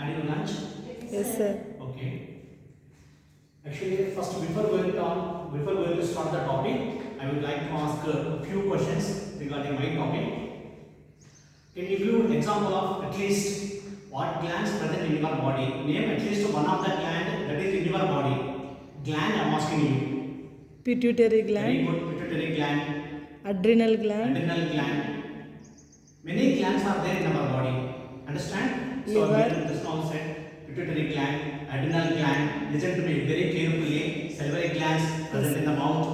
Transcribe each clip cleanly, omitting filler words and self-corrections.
Had your lunch? Yes, sir. Okay. Actually, first before going to start the topic, I would like to ask a few questions regarding my topic. Can you give an example of at least what glands present in your body? Name at least one of the gland that is in your body. Gland I am asking you. Pituitary Very gland, good. Pituitary gland, adrenal gland, adrenal gland. Many glands are there in our body. Understand? So liver, here this now said pituitary gland, adrenal gland. Listen to me very carefully. Salivary glands present in the mouth,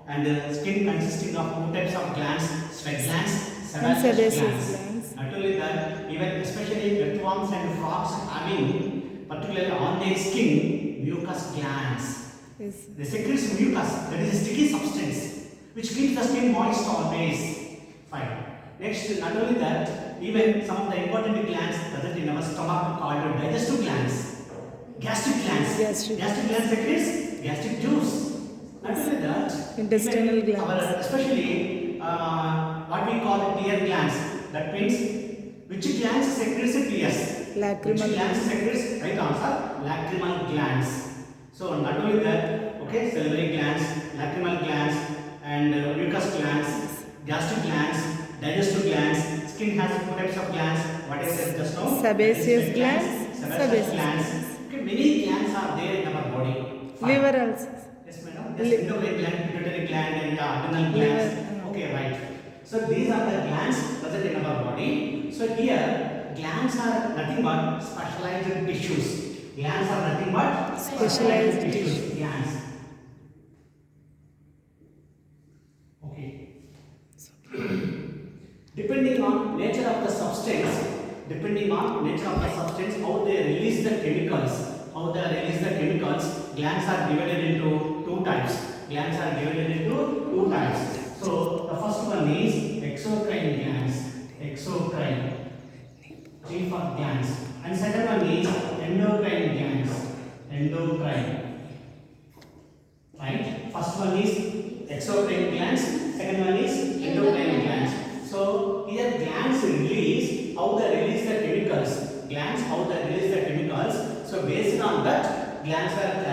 and skin consisting of two types of glands: sweat glands, and sebaceous sebaceous glands. glands. Not only that, even especially earthworms and frogs having, particularly on their skin, mucus glands. Yes. They secretes mucus, that is a sticky substance, which keeps the skin moist always. Fine. Next, not only that, even some of the important glands present in our stomach called digestive glands, gastric glands. Gastric Glands secretes gastric juice. Not only that, Intestinal even glands. our especially what we call tear glands. That means which glands secretes tears? Lacrimal Which glands secretes? Right answer, lacrimal glands. So not only that, okay, salivary glands, lacrimal glands, and mucus glands, gastric glands, digestive glands. Skin has two types of glands. What I said just now. Sebaceous glands, Sebaceous glands. Okay, many glands are there in our body. Fine. liver also. Yes, madam. Yes, endocrine gland, pituitary gland, and adrenal glands. Liver. Okay, right. So these are the glands present in our body. So here, glands are nothing but specialized tissues. Glands are nothing but Specialized tissues. Glands. Okay. Depending on nature of the substance, how they release the chemicals, glands are divided into two types. So the first one is exocrine glands. G for glands. And second one is endocrine glands. Right? First one is exocrine glands, second one is endocrine glands. So here glands release, how they release the chemicals. So based on that, glands are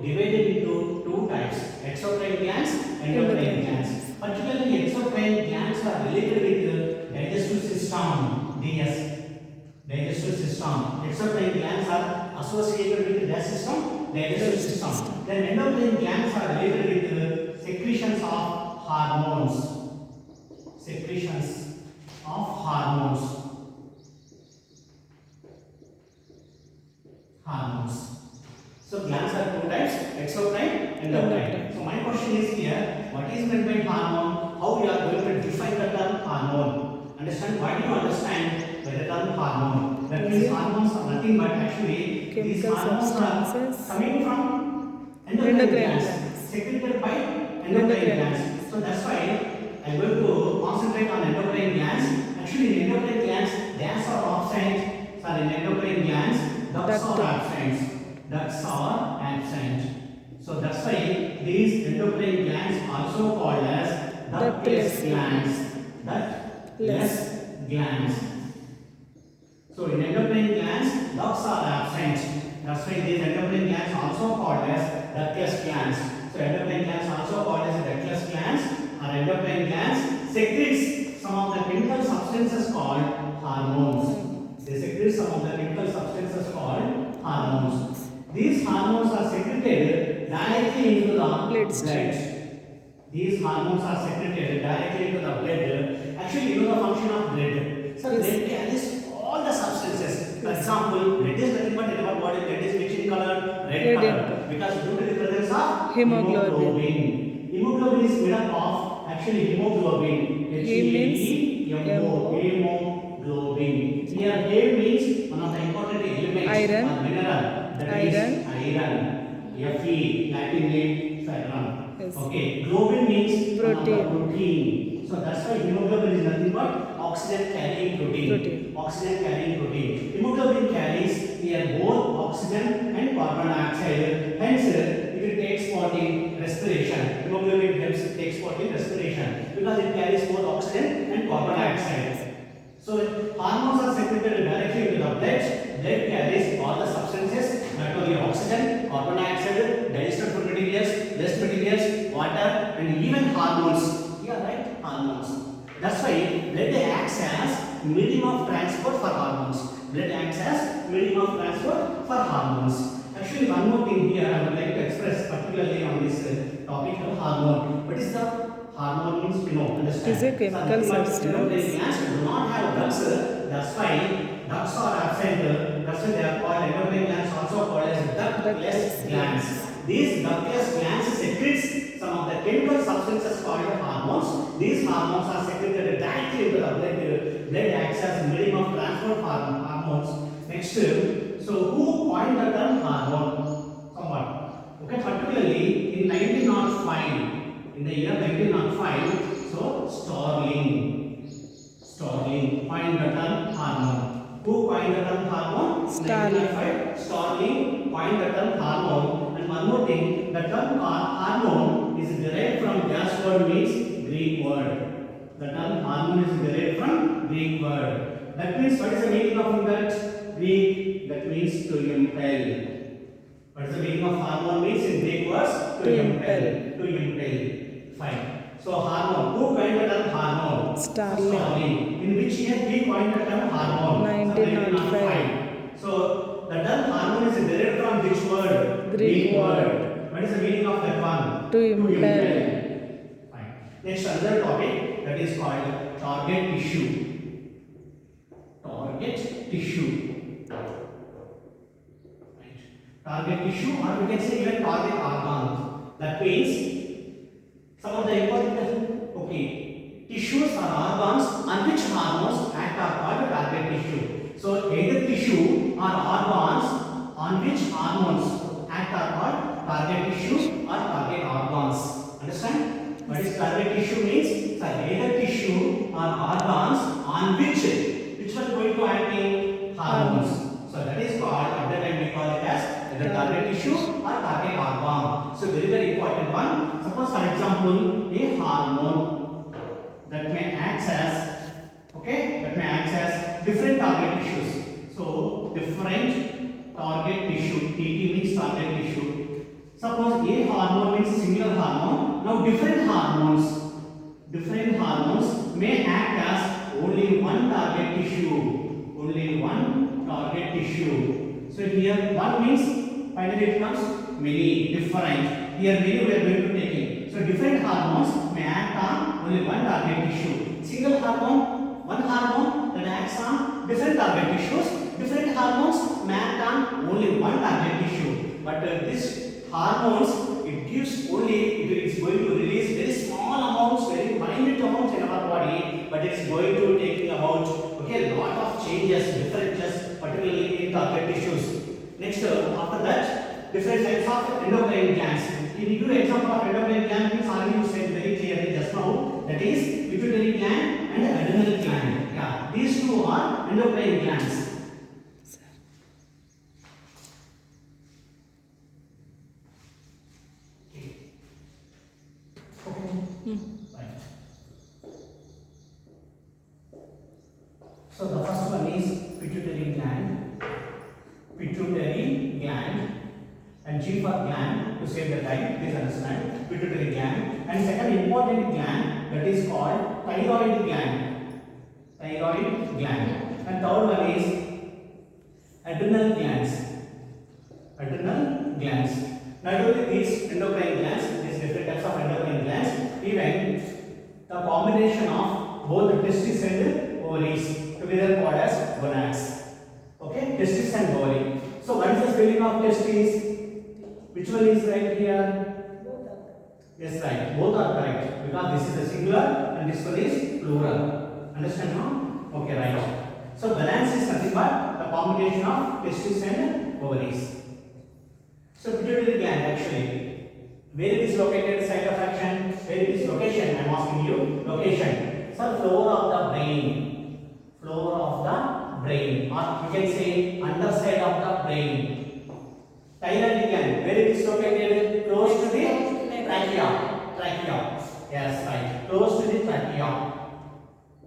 divided into two types: exocrine glands, endocrine glands. Particularly exocrine glands are related with the digestive system, digestive system. Exocrine glands are associated with the digestive system. Then endocrine glands are related with the secretions of hormones. So glands are two types: exocrine, endocrine. So my question is here: what is meant by hormone? How you are going to define the term hormone? Understand? Why do you understand by the term hormone? That means hormones are nothing but actually these Chemical hormones are substances. coming from endocrine Endocrine glands, glands. secreted by endocrine Endocrine glands. So that's why I am going to concentrate on endocrine glands. Actually, in endocrine glands, ducts are absent. Sorry, in endocrine glands, ducts are absent. So that's why these endocrine glands also called as ductless glands. So in endocrine glands, ducts are absent. That's why these endocrine glands also called as ductless glands. So endocrine glands also called as ductless glands or endocrine glands secretes some of the chemical substances called hormones. They secrete some of the chemical substances called hormones. These hormones are secreted directly into the blood. These hormones are secreted directly into the blood. Actually, you know the function of blood. So blood carries all the substances. For example, blood is nothing but in our body. Blood is which in color? Red color. Because due to the presence of hemoglobin. Hemoglobin is made up of actually hemoglobin. Hemoglobin. Here, A means one of the important elements or mineral. That is iron. Fe, Latin name ferrum. Yes. Okay, globin means Protein. protein. So that's why hemoglobin is nothing but oxygen carrying protein. Hemoglobin carries here both oxygen and carbon dioxide. Hence, it takes part in respiration. Hemoglobin takes part in respiration because it carries both oxygen and carbon dioxide. So hormones are secreted directly into the blood. Blood all the substances, not only oxygen, carbon dioxide, digested food materials, waste materials, water, and even hormones. Yeah, right? Hormones. That's why blood acts as medium of transport for hormones. Blood acts as medium of transport for hormones. Actually, one more thing here I would like to express, particularly on this topic of hormone. What is the hormone means? You know, understand? It is a chemical substance. Endocrine glands do not have ducts. That's why ducts are absent. That's why they are called endocrine glands, also called as ductless glands. These ductless glands secretes some of the chemical substances called hormones. These hormones are secreted directly into the blood. Blood acts as medium of transport for hormones. Next, so who coined the term hormone? Someone. Okay, particularly in 1905, in the year 1905, so Starling coined the term hormone. Who coined the term hormone? Starling. 1905, Starling coined the term hormone. And one more thing, the term hormone is derived from Gas word means Greek word. The term hormone is derived from Greek word. That means what is the meaning of that? Greek, that means to impel. What is the meaning of hormone means in Greek words? To impel. To impel. Fine. So hormone. Who coined the term hormone? Starling. In which year he coined the term hormone? 1905. So the term hormone is derived from which word? Greek word. What is the meaning of that one? To impel. Fine. Next, another topic that is called target tissue. Target tissue. Target tissue, or we can say even target organs. That means some of the important tissues or organs on which hormones act are called target tissue. So either tissue or organs on which hormones act are called target tissues or target organs. Understand? What is target tissue means? So either tissue or organs on which one going to act in hormones. So that is called, at that time we call it as the target tissue or target organ. So very important one. Suppose for example a hormone that may act as different target tissues. So different target tissue. TT means target tissue. Suppose a hormone means singular hormone. Now different hormones may act as only one target tissue. Only one target tissue. So here one means finally it becomes many, different. Here many we are going to take it. So different hormones may act on only one target tissue. Single hormone, one hormone that acts on different target tissues. Different hormones may act on only one target tissue. But this hormones, it gives only, it is going to release very small amounts, very minute amounts in our body, but it is going to take about a lot of changes, differences, particularly in target tissues. Next, after that, different types of endocrine glands. If you give example of endocrine gland, means already you said very clearly just now, that is pituitary gland and adrenal gland. Yeah, these two are endocrine glands. Right. So the first one is pituitary gland. Pituitary gland, and G for gland to save the time. Please understand. Pituitary gland, and second important gland that is called thyroid gland. Thyroid gland, and third one is adrenal glands. Adrenal glands. Not only these endocrine glands, these different types of endocrine glands, even the combination of both testes and ovaries together called as gonads. Okay, testis and ovary. So what is the spelling of testis? Which one is right here? Yes, right. Both are correct because this is a singular and this one is plural. Understand now? Okay, right. So glands is nothing but the combination of testis and ovaries. So pituitary gland actually, where it is located, site of action, where it is location, I am asking you, location. So floor of the brain, floor of the brain, or you can say underside of the brain. Thyroid gland, where it is located, close to the trachea, trachea, yes right, close to the trachea,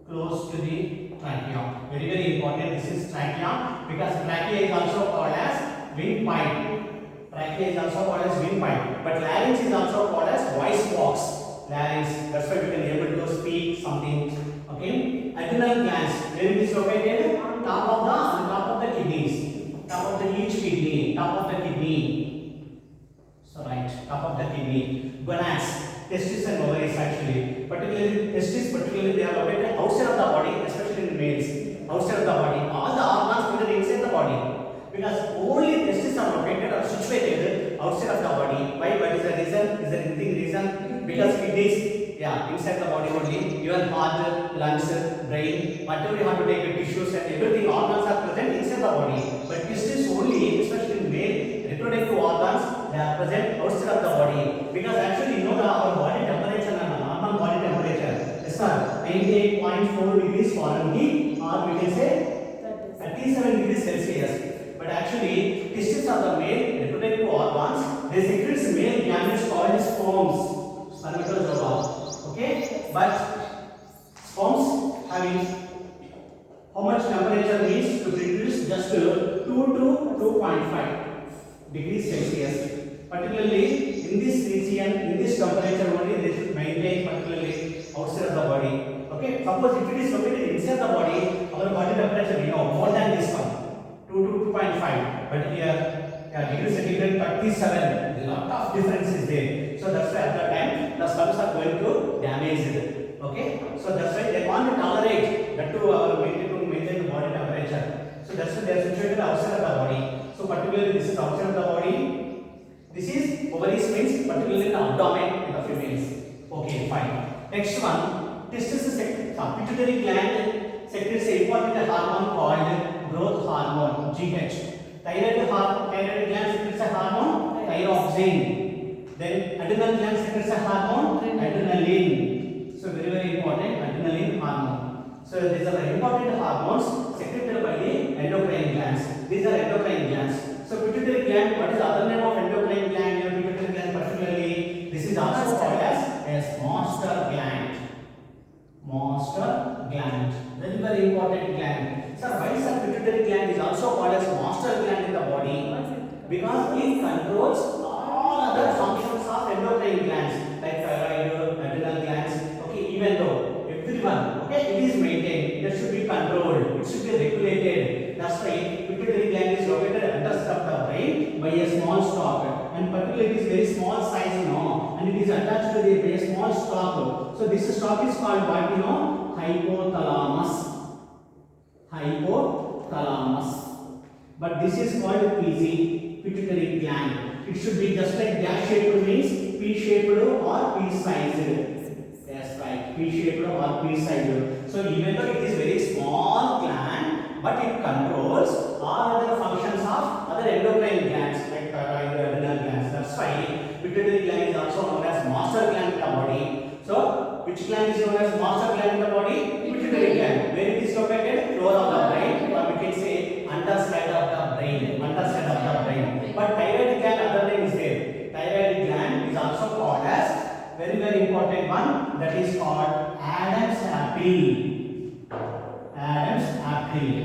close to the trachea. Very important, this is trachea because trachea is also called as windpipe. Trachea is also called as windpipe. But larynx is also called as voice box. Larynx. That's why we can able to speak something. Okay. Adrenal glands. Where it is located? Top of the kidneys. Top of the each kidney. Top of the kidney. So right. Top of the kidney. Gonads. Testis and ovaries actually. Particularly testis. Particularly they are located outside of the body, especially in males. Outside of the body. All the organs present inside the body. Because only testes are located or situated outside of the body. Why? What is the reason? Is there anything reason? Because kidneys, yeah, inside the body only. Even heart, lungs, brain, whatever you have to take tissues and everything, organs are present inside the body. But testes only, especially in male, reproductive organs, they are present outside of the body. Because actually, you know our body temperature and normal body temperature. Yes, sir. 98.4 degrees Fahrenheit, or we can say 37 degrees Celsius. But actually, testes are the male reproductive organs. They secrete male gametes called sperms, spermatozoa. Okay, but sperms having how much temperature means to produce just 2 to 2.5 degrees Celsius. Particularly in this region, in this temperature only they should maintain, particularly outside of the body. Okay, suppose if it is located inside the body, our body temperature more than this one. 2 to 2.5, but here degree centigrade 37, a lot of difference is there. So that's why at that time the sperms are going to damage it. Okay, so that's why they want to tolerate that to maintain the body temperature. So that's why they are situated outside of the body. So particularly this is outside of the body. This is ovaries, means particularly the abdomen in the females. Okay, fine. Next one, testis pituitary gland secretes an important hormone called growth hormone, GH. Thyroid gland secretes a hormone, thyroxine. Then adrenal gland secretes a hormone, adrenaline. So very important, adrenaline hormone. So these are the important hormones secreted by the endocrine glands. These are endocrine glands. So pituitary gland, what is the other name of endocrine gland? Pituitary gland particularly, this is also called as master gland. Master gland. Very important gland. Sir, why is the pituitary gland is also called as master gland in the body? Because it controls all other functions of endocrine glands like thyroid, adrenal glands. Okay, even though everyone, okay, it is maintained, it should be controlled, it should be regulated. That's why pituitary gland is located under the brain by a small stalk, and particularly it is very small size, and it is attached to the by a small stalk. So this stalk is called what? Hypothalamus. Hypothalamus. But this is called PG, pituitary gland. It should be just like dash shaped, means P shaped or P sized. Yes, right. P shaped or P sized. So even though it is very small gland, but it controls all other functions of other endocrine glands like thyroid, adrenal glands. That's why pituitary gland is also known as master gland in the body. So which gland is known as master gland in the body? Pituitary gland. Where it is located? Floor of the brain, or we can say underside of the brain. Underside of the brain. But thyroid gland, other name is there. Thyroid gland is also called as very important one, that is called Adam's apple. Adam's apple.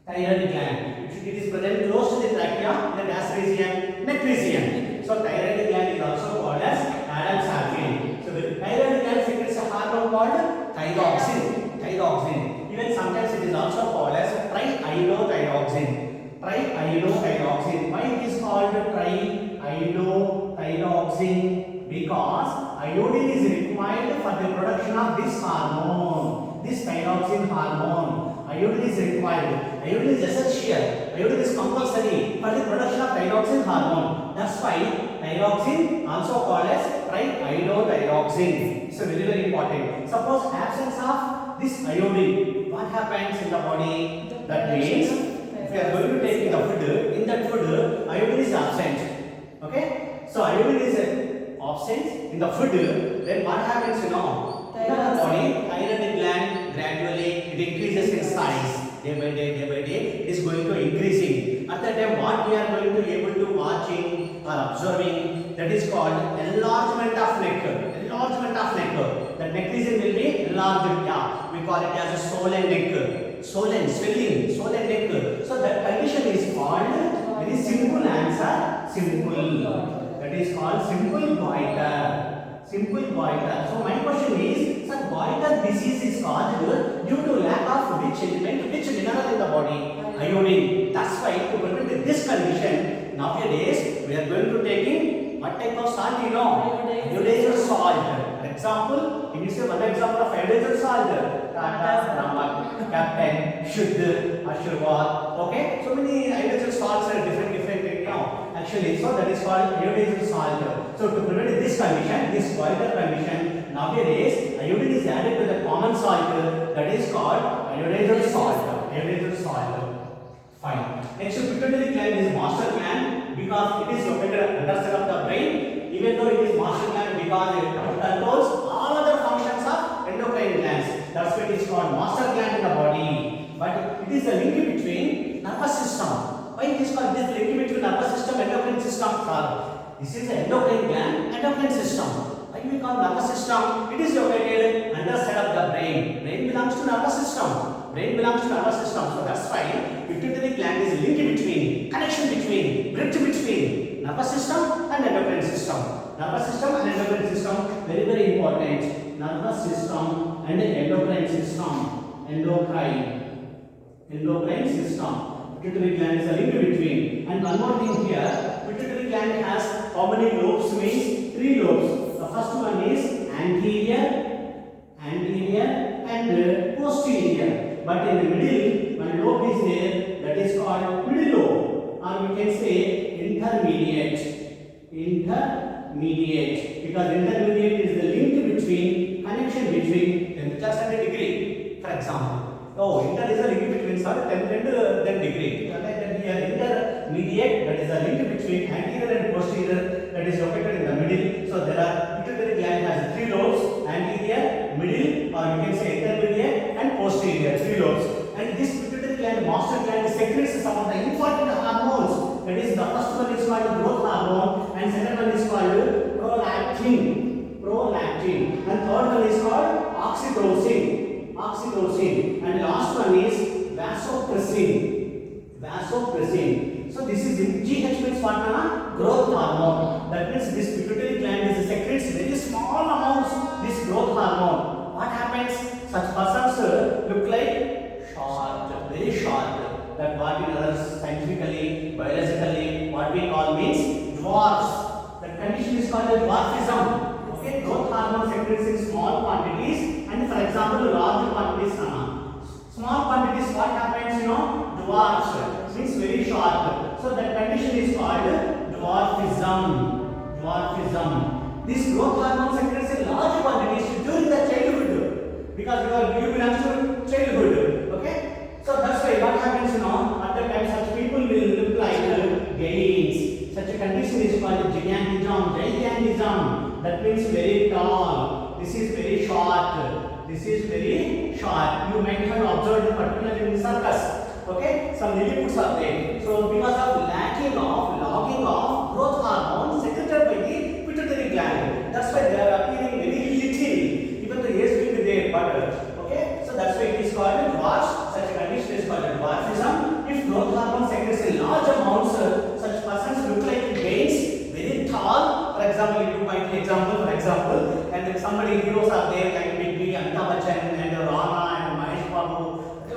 Thyroid gland. It is present close to the trachea, the gas region, neck region. So thyroid gland is also called as Adam's apple. So the thyroid gland secretes a hormone called thyroxine. Thyroxine. Even sometimes it is also called as triiodothyroxine. Triiodothyroxine. Why it is called triiodothyroxine? Because iodine is required for the production of this hormone, this thyroxine hormone. Iodine is required. Iodine is essential. Iodine is compulsory for the production of thyroxine hormone. That's why thyroxine also called as triiodothyroxine. So very important. Suppose absence of this iodine, what happens in the body? That means if you are going to take the food, in that food iodine is absent. Okay? So iodine is absent in the food, then what happens? In the body, thyroid gland gradually it increases in size. Day by day, it is going to increasing. At that time, what we are going to be able to watching or observing, that is called enlargement of neck. Enlargement of neck. The neck region will be enlarged. Yeah, we call it as a swollen neck. Swollen, swelling, swollen neck. So that condition is called simple. That is called simple goiter. Simple goiter. So my question is, sir, goiter disease is caused due to lack of which element, which mineral in the body? Iodine. That's why to prevent this condition, nowadays we are going to taking what type of salt you know? Iodized salt. For example, can you say one example of iodized salt? Tata, Namak, Captain, Shuddh, Ashirwad. Okay, so many iodized salts are different you know. Actually, so that is called iodized salt. So to prevent this condition, this goiter condition, nowadays iodine is added to the common salt. That is called iodized salt. Iodized salt. Fine. Next, pituitary gland is master gland because it is located underside of the brain. Even though it is master gland because it controls all other functions of endocrine glands. That's why it is called master gland in the body. But it is a link between nervous system. Why it is called this link between nervous system and endocrine system? This is the endocrine gland, endocrine system. Why we call nervous system? It is located underside of the brain. Brain belongs to nervous system. Brain belongs to nervous system. So that's why pituitary gland is link between, connection between, bridge between nervous system and endocrine system. Nervous system and endocrine system, very very important. Nervous system and endocrine system. Endocrine system. Pituitary gland is a link between. And one more thing here, pituitary gland has how many lobes? Means 3 lobes. The first one is anterior and posterior. But in the middle, one lobe is there, that is called middle lobe, or we can say intermediate. Because intermediate is the link between, connection between temperatures and a degree. For example, inter is a link between temperature and then degree. Like that here, intermediate, that is a link between anterior and posterior, that is located in the middle. So there are, pituitary gland has 3 lobes, anterior, middle, or you can say intermediate and posterior, 3 lobes. And this pituitary gland, master gland, secretes some of the important hormones. That is, the first one is called growth hormone, and second one is called prolactin. And third one is called oxytocin. And last one is vasopressin. So this is GH means what? Growth hormone. That means this pituitary gland is secretes very small amounts this growth hormone. What happens? Such persons look like short, very short. That what in others scientifically, biologically, what we call means dwarfs. That condition is called dwarfism. Okay, growth hormone secretes in small quantities, and for example, large quantities. Small quantities, what happens? Dwarfs means very short. So that condition is called dwarfism. This growth hormone secretes in large quantities during the childhood, because you belong to childhood. Okay, so that's why what happens? At the time such people will look like gains. Such a condition is called gigantism. That means very tall. This is very short. You might have observed particularly in circus. Okay, some lilliputs are there. So because of logging of growth hormone secreted by the pituitary gland, that's why they are appearing very little. Even the age will be there, but okay. So that's why it is called dwarfs. Such a condition is called dwarfism. If growth hormone secretes in large amounts, such persons look like gains, very tall. For example, if you find the example, and if somebody heroes are there like Big Amitabh Bachchan and Rana and Mahesh Babu.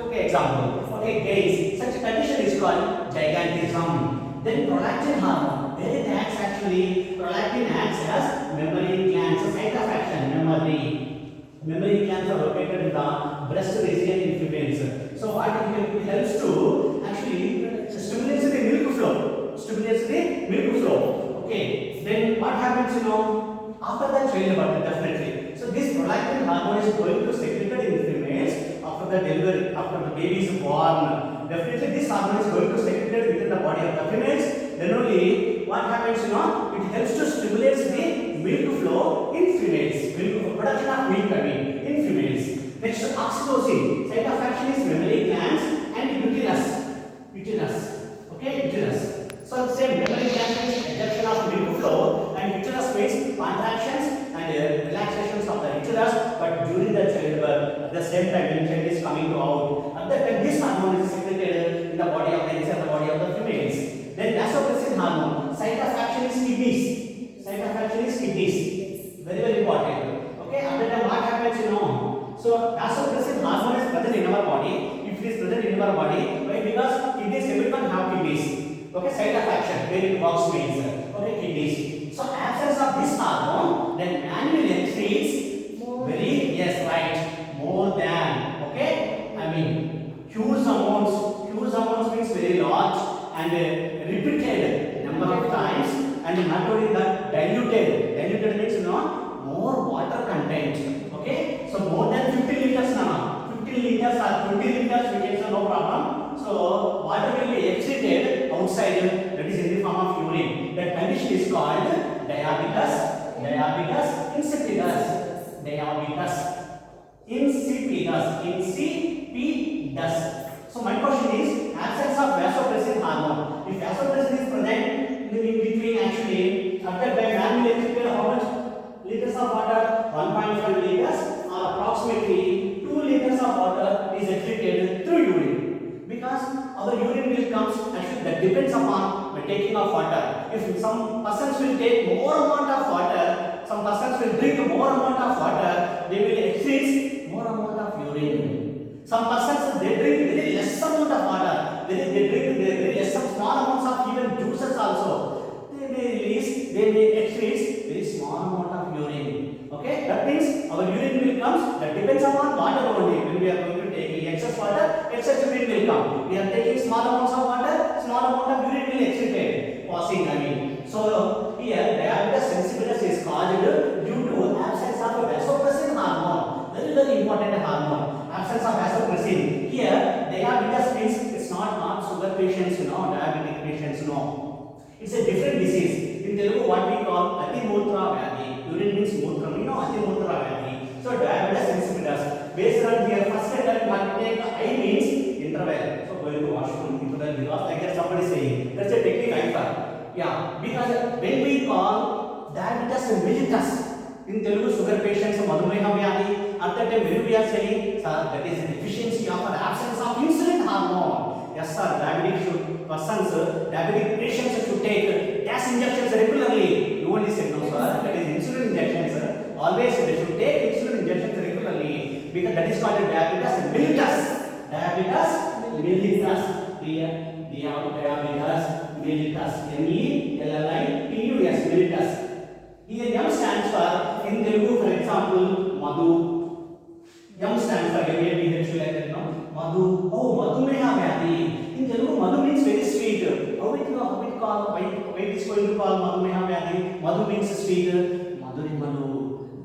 Okay, example. Okay, gains. Such a condition is called gigantism. Then prolactin hormone. Where it acts actually, prolactin acts as memory glands. So site of action, memory. Memory glands are located in the breast region in females. So what it helps to actually stimulates the milk flow. Okay. Then what happens? After the childbirth, definitely. So this prolactin hormone is going to secreted in females after the delivery, after the baby is born. Definitely this hormone is going to secreted within the body of the females. Then only what happens? It helps to stimulate the milk flow in females. Production of milk in females. Next, oxytocin. Site of action is mammary glands and uterus. Okay, uterus. So same mammary glands means ejection of milk flow, and uterus means contractions and relaxations of the uterus. But during the childbirth, at the same time, when child is coming out, at that time this hormone is secreted in the body of the females. Then vasopressin hormone. Site of action is kidneys. Site of action is kidneys. Very very important. Okay. After that, what happens? So vasopressin hormone is present in our body. If it is present in our body, why? Because kidneys, everyone have kidneys. Okay. Site of action where it works means okay kidneys. So absence of this hormone, then manual excretes very more than okay. I mean huge amounts means very large and repeated number of times, and not only that diluted means more water content. Okay, so more than 50 liters now. 15 liters or 20 liters we can say no problem. So water will be excreted outside, that is in the form of urine. That condition is called diabetes insipidus. So my question is absence of vasopressin hormone. If vasopressin is present in between, actually after that man will excrete how much liters of water? 1.5 liters or approximately 2 liters of water is excreted through urine. Because our urine will comes, actually that depends upon the taking of water. If some persons will take more amount of water, some persons will drink more amount of water, they will excrete more amount of urine. Some persons they drink very less amount of water, they drink very less small amounts of even juices also. They may excrete very small amount of urine. Okay, that means our urine will come. That depends upon water only. When we are going to take excess water, excess urine will come. We are taking small amounts of water, small amount of urine will excrete. Passing, I mean. So here diabetes insipidus is caused due to absence of vasopressin hormone. Very important hormone. Absence of vasopressin. Here diabetes means it's not sugar patients, diabetic patients, no. It's a different disease. In Telugu, what we call Atimutra Vyadhi. Urine means mutra, Atimutra Vyadhi. So diabetes insipidus. Based on here, first letter what we take I means interval. So going to washroom, interval, because like that somebody saying. That's a technique I thought. Yeah, because when we call diabetes mellitus, in Telugu sugar patients, Madhumeha Vyadhi, at that time when we are saying, sir, that is a deficiency of an absence of insulin hormone. Yes sir, diabetic patients should take gas injections regularly. You only said no sir, that is insulin injections. Always they should take insulin injections regularly, because that is called diabetes mellitus. Diabetes mellitus. Diabetes mellitus. M-E-L-L-I-T-U-S, mellitus. Here M stands for, in Telugu for example, Madhu. M stands for M-A-D-H, like that, no? Madhu. Oh, Madhumeha Vyadhi. In Telugu, Madhu means very sweet. How it call? Why it is going to call Madhumeha Vyadhi? Madhu means sweet. Madhurimalu,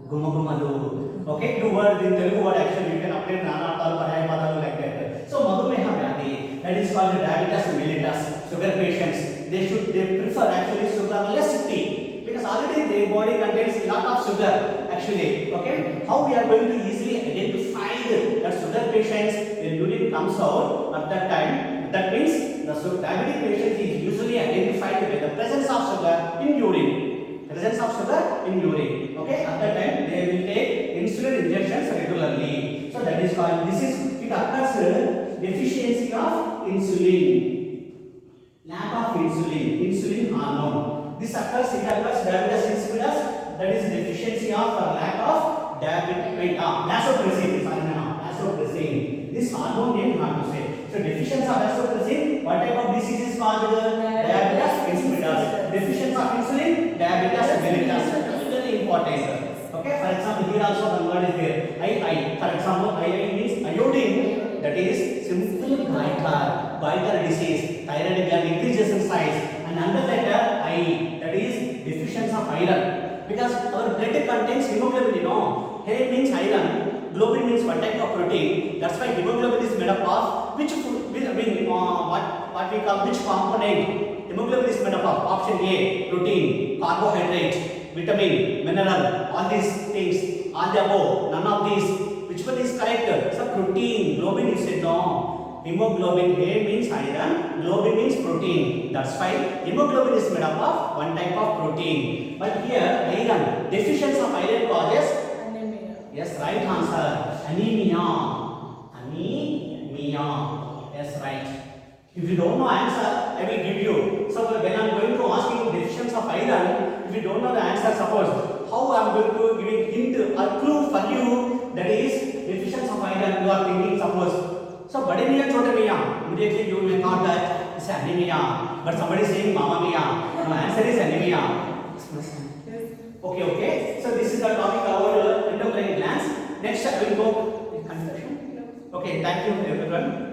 Gumagumalu. Okay, two words in Telugu word actually you can apply Nana or Paraya Padalu like that. So Madhumeha Vyadhi, that is called diabetes mellitus. Sugar patients, they prefer actually sugarless tea. Because already their body contains a lot of sugar actually. Okay, how we are going to easily identify that sugar patients when urine comes out at that time? That means the diabetic patient is usually identified by the presence of sugar in urine. Presence of sugar in urine. Okay, at that time they will take insulin injections regularly. So that is called. It occurs deficiency of insulin, lack of insulin hormone. This occurs diabetes insipidus, that is deficiency of or lack of vasopressin. Vasopressin. This hormone name hard to say. So deficiency of vasopressin, what type of disease is called? Diabetes insipidus. Deficiency of insulin, diabetes mellitus. Very important. Okay, for example, here also one word is there. I. For example, I means iodine. That is simple goiter disease. Thyroid gland increases in size. And another letter I, that is deficiency of iron. Because our blood contains hemoglobin, He means iron, globin means one type of protein. That's why hemoglobin is made up of which what we call which component? Hemoglobin is made up of option A, protein, carbohydrate, vitamin, mineral, all these things, all the above, none of these. Which one is correct? So protein, globin, you said no. Hemoglobin, A means iron, globin means protein. That's why hemoglobin is made up of one type of protein. But here iron, deficiency of iron causes anemia. Yes, right answer. Anemia. Yes, right. If you don't know answer, I will give you. So when I am going to iron, if you don't know the answer, suppose how I am going to give a hint or clue for you, that is deficiency of iron. You are thinking, suppose. So, bade miya, chote miya. Immediately you may thought that it's anemia, but somebody is saying mama miya. No, answer is anemia. Okay, okay. So this is the topic about endocrine glands. Next, I will go. Okay, thank you everyone.